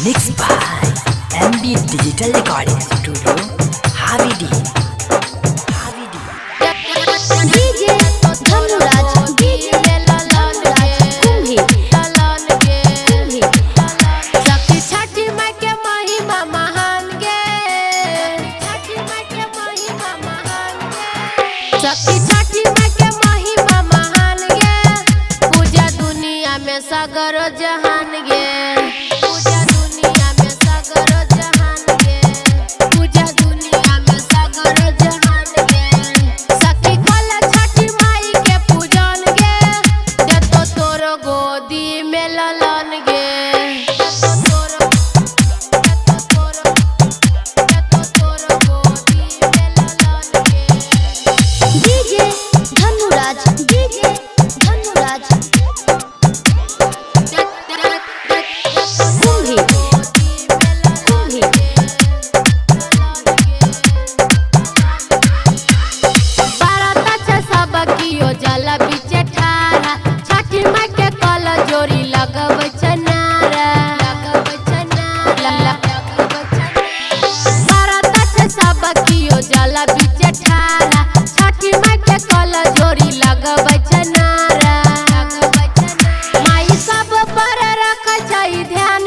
Mixed by MB Digital Recording Studio, Havidi. DJ Dhanuraj DJ Dhanuraj कुम्ही शक्ति छठी माई के महिमा महान गे छठी माई के महिमा महान गे शक्ति छठी माई के महिमा महान गे पूजा दुनिया में सागर जहान गे पूजा दुनिया में सागर जहान गे पूजा दुनिया में सागर जहान गे सखी कल छठी माई के पूजन गे देतो तोर गोदी में ललन गे देतो तोर गोदी में ललन गे DJ धनुराज DJ धनुराज कुम्ही बाराता सब कियो जल बिचे ठारा छठी माई के कल जोरी लगब चनारा बाराता सब कियो जल बिचे ठारा छठी माई के कल जोरी लगब चनारा माई सब पर रख छै ध्यान